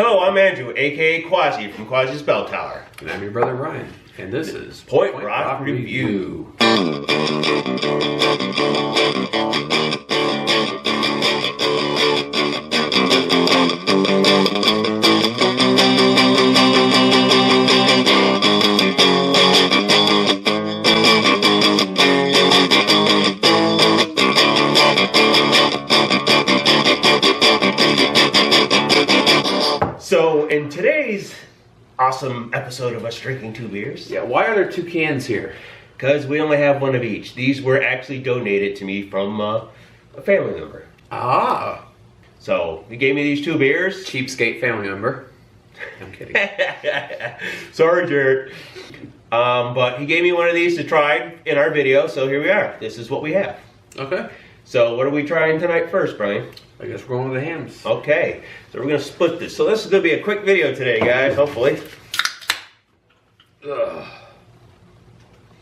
Hello, I'm Andrew, aka Quassi from Quassi Bell Tower. And I'm your brother Brian, and this is Point Rock Review. So, in today's awesome episode of us drinking two beers, Yeah, why are there two cans here? because we only have one of each. These were actually donated to me from a family member. Ah, So, he gave me these two beers. cheapskate family member. I'm kidding. Sorry, Jared. But he gave me one of these to try in our video, so here we are. This is what we have. Okay, So, what are we trying tonight first, Brian? I guess we're going with the hams. Okay, so we're going to split this. So, this is going to be a quick video today, guys, hopefully. Ugh.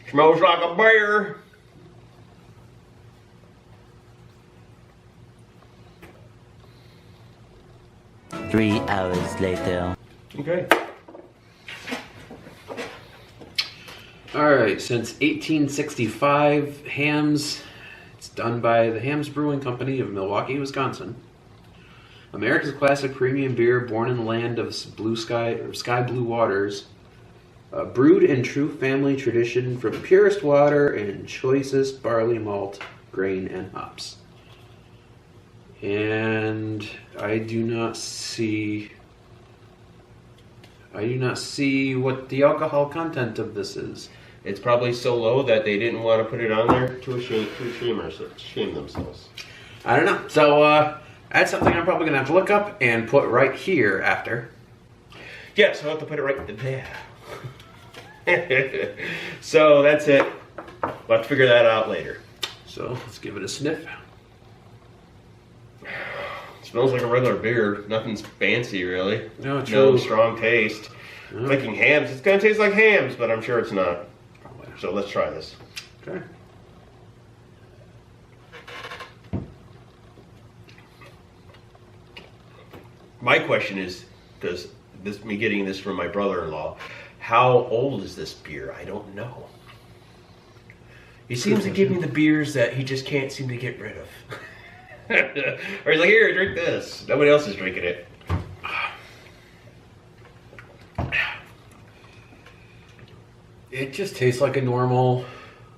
Smells like a bear. Three hours later. Okay. All right, since 1865, Hamm's. It's done by the Hamm's Brewing Company of Milwaukee, Wisconsin. America's classic premium beer, born in the land of blue sky or sky blue waters, brewed in true family tradition from purest water and choicest barley malt, grain, and hops. And I do not see what the alcohol content of this is. It's probably so low that they didn't want to put it on there to shame themselves. I don't know. So that's something I'm probably gonna have to look up and put right here after. Yeah, so I have to put it right there. So that's it. We'll have to figure that out later. So let's give it a sniff. Smells like a regular beer. Nothing's fancy, really. No, No true. strong taste. No. Thinking hams. It's gonna taste like hams, but I'm sure it's not. Probably. So let's try this. Okay. My question is, because me getting this from my brother-in-law, how old is this beer? I don't know. He seems to give me the beers that he just can't seem to get rid of. Or he's like, here, drink this. Nobody else is drinking it. It just tastes like a normal.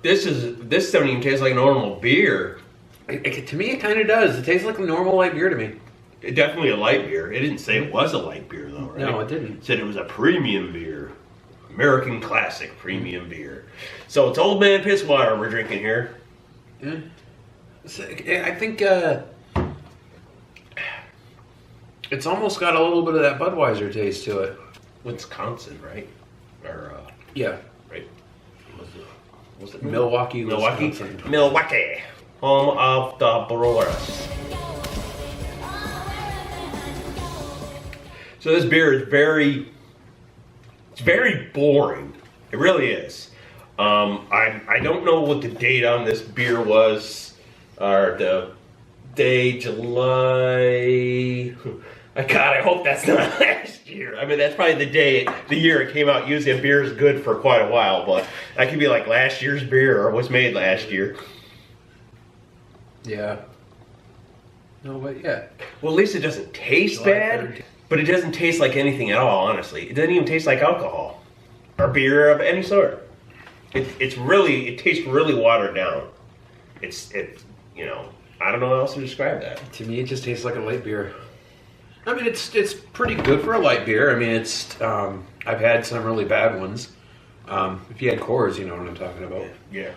This doesn't even taste like a normal beer. To me, it kind of does. It tastes like a normal light beer to me. It's definitely a light beer. It didn't say it was a light beer, though, right? No, it didn't. It said it was a premium beer. American classic premium beer. So it's Old Man Pisswater we're drinking here. Yeah. I think it's almost got a little bit of that Budweiser taste to it. Wisconsin, right? Or, Yeah. right? Was it Milwaukee, Milwaukee? Wisconsin. Milwaukee. Home of the Brewers. So this beer is it's very boring. It really is. I don't know what the date on this beer was, or the day, July. God, I hope that's not last year. I mean, that's probably the year it came out. Usually a beer is good for quite a while, but that could be like last year's beer or was made last year. Yeah. No, but yeah. Well, at least it doesn't taste July bad, 3rd. but it doesn't taste like anything at all, honestly. It doesn't even taste like alcohol or beer of any sort. It tastes really watered down. It's I don't know how else to describe that. To me, it just tastes like a light beer. I mean, it's pretty good for a light beer. I mean, it's I've had some really bad ones. If you had Coors, you know what I'm talking about. Yeah.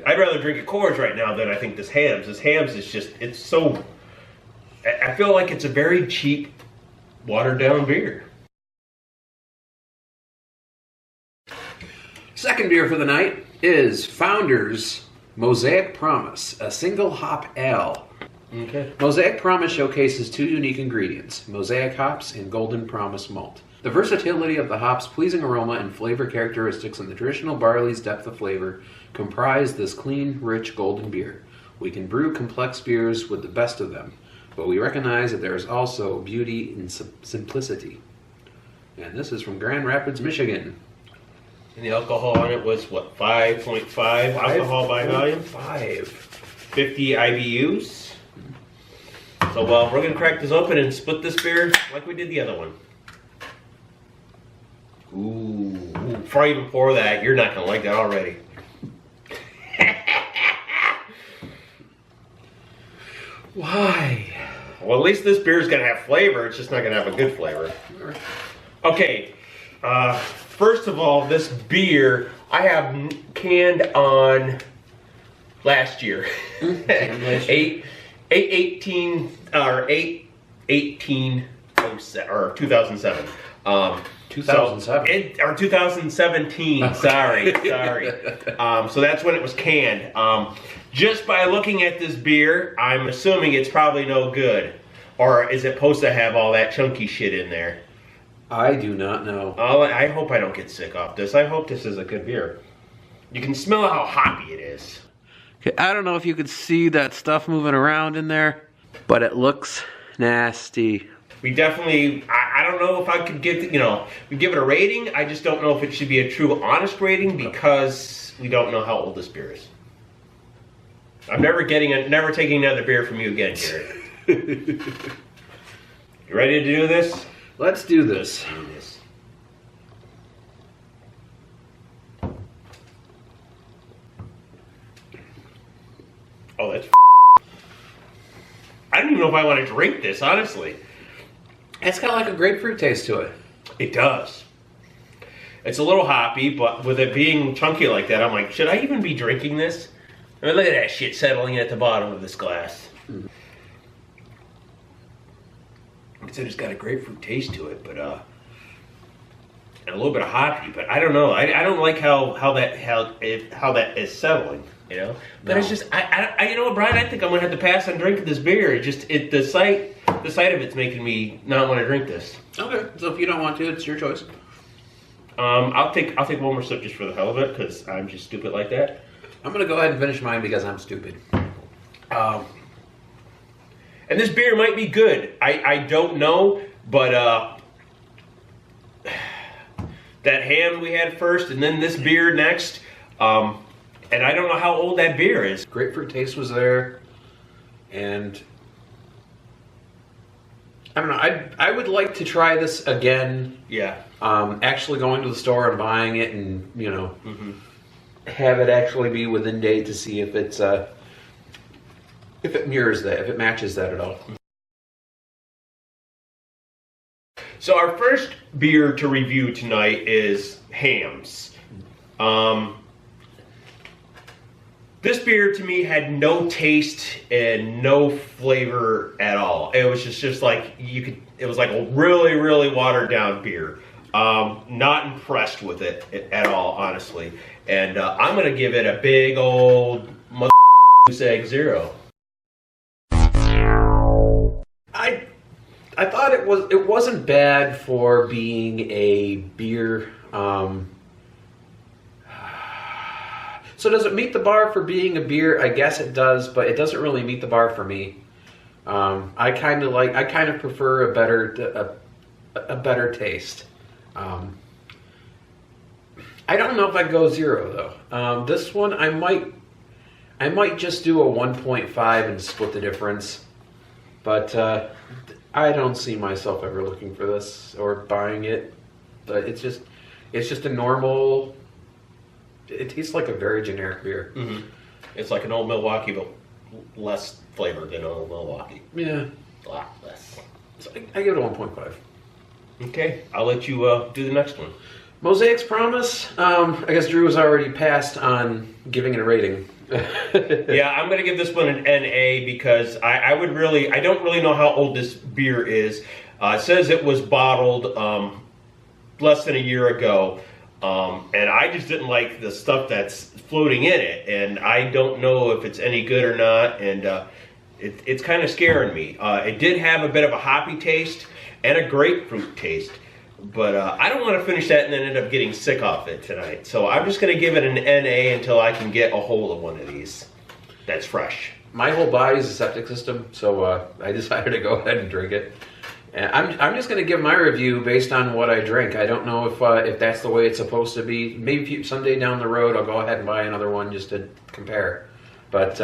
I'd rather drink a Coors right now than I think this Hamm's. This Hamm's is just, it's so, I feel like it's a very cheap, watered down beer. Second beer for the night is Founder's Mosaic Promise, a single hop ale. Okay. Mosaic Promise showcases two unique ingredients, Mosaic hops and Golden Promise malt. The versatility of the hops' pleasing aroma and flavor characteristics and the traditional barley's depth of flavor comprise this clean, rich golden beer. We can brew complex beers with the best of them, but we recognize that there is also beauty in simplicity. And this is from Grand Rapids, Michigan. And the alcohol on it was what, 5.5 alcohol by volume? 50 IBUs. So we're gonna crack this open and split this beer like we did the other one. Ooh, before I even pour that, you're not gonna like that already. Why? Well, at least this beer is gonna have flavor. It's just not gonna have a good flavor. Okay. First of all, this beer I have canned on last year. 8/18 or 8/18 or 2007. 2007 or 2017. Sorry. So that's when it was canned. Just by looking at this beer, I'm assuming it's probably no good. Or is it supposed to have all that chunky shit in there? I do not know. I hope I don't get sick off this. I hope this is a good beer. You can smell how hoppy it is. Okay, I don't know if you could see that stuff moving around in there, but it looks nasty. We definitely, I don't know if I could give, we give it a rating. I just don't know if it should be a true honest rating because we don't know how old this beer is. I'm never taking another beer from you again, Garrett. You ready to do this? Let's do this. Let's do this. Oh, that's I don't even know if I want to drink this, honestly. It's got like a grapefruit taste to it. It does. It's a little hoppy, but with it being chunky like that, I'm like, should I even be drinking this? I mean, look at that shit settling at the bottom of this glass. Mm. Like I said, it's got a grapefruit taste to it, but and a little bit of hoppy. But I don't know. I don't like how that is settling. But no. It's just you know what, Brian? I think I'm gonna have to pass on drinking this beer. The sight of it's making me not want to drink this. Okay, so if you don't want to, it's your choice. I'll take one more sip just for the hell of it because I'm just stupid like that. I'm gonna go ahead and finish mine because I'm stupid. And this beer might be good. I don't know, but that ham we had first, and then this beer next. And I don't know how old that beer is. Grapefruit taste was there, and I don't know. I would like to try this again. Yeah. Actually going to the store and buying it, and have it actually be within date to see if it's if it mirrors that, if it matches that at all. So our first beer to review tonight is Hamm's. This beer to me had no taste and no flavor at all. It was just like it was like a really, really watered down beer. Not impressed with it at all, honestly. And I'm gonna give it a big old Mosaic 0. I thought it wasn't bad for being a beer. So does it meet the bar for being a beer? I guess it does, but it doesn't really meet the bar for me. I kind of prefer a better taste. I don't know if I'd go 0 though. This one I might just do a 1.5 and split the difference. But I don't see myself ever looking for this or buying it. But it's just a normal. It tastes like a very generic beer. Mm-hmm. It's like an old Milwaukee, but less flavor than old Milwaukee. Yeah, a lot less. So I give it a 1.5. Okay, I'll let you do the next one. Mosaic's Promise. I guess Drew has already passed on giving it a rating. Yeah, I'm gonna give this one an NA because I don't really know how old this beer is. It says it was bottled less than a year ago. And I just didn't like the stuff that's floating in it, and I don't know if it's any good or not, and it's kind of scaring me. It did have a bit of a hoppy taste and a grapefruit taste, but I don't want to finish that and then end up getting sick off it tonight. So I'm just going to give it an NA until I can get a hold of one of these. that's fresh. My whole body's a septic system, so I decided to go ahead and drink it. And I'm just going to give my review based on what I drink. I don't know if that's the way it's supposed to be. Maybe someday down the road I'll go ahead and buy another one just to compare. But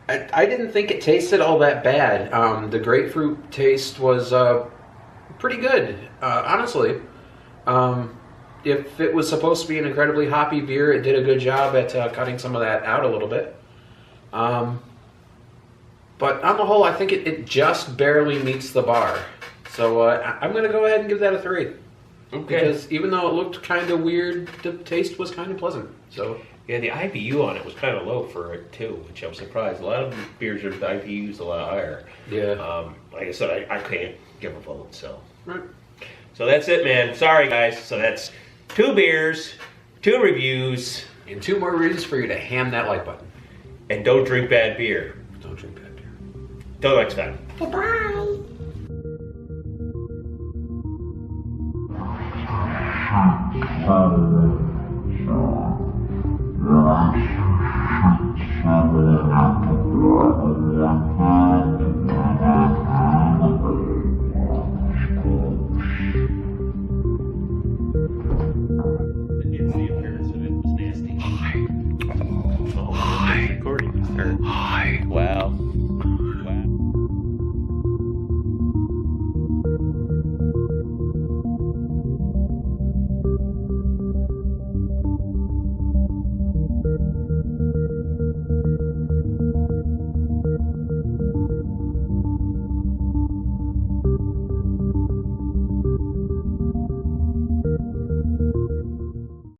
I didn't think it tasted all that bad. The grapefruit taste was pretty good, honestly. If it was supposed to be an incredibly hoppy beer, it did a good job at cutting some of that out a little bit. But on the whole, I think it just barely meets the bar. So I'm going to go ahead and give that a 3. Okay. Because even though it looked kind of weird, the taste was kind of pleasant. So Yeah, the IBU on it was kind of low for it too, which I'm surprised. A lot of beers are the IBU's a lot higher. yeah. Like I said, I can't give a vote. So Right. that's it, man. Sorry, guys. So that's 2 beers, 2 reviews, And 2 more reasons for you to ham that like button. and don't drink bad beer. Don't drink bad beer. Till next time. Recording.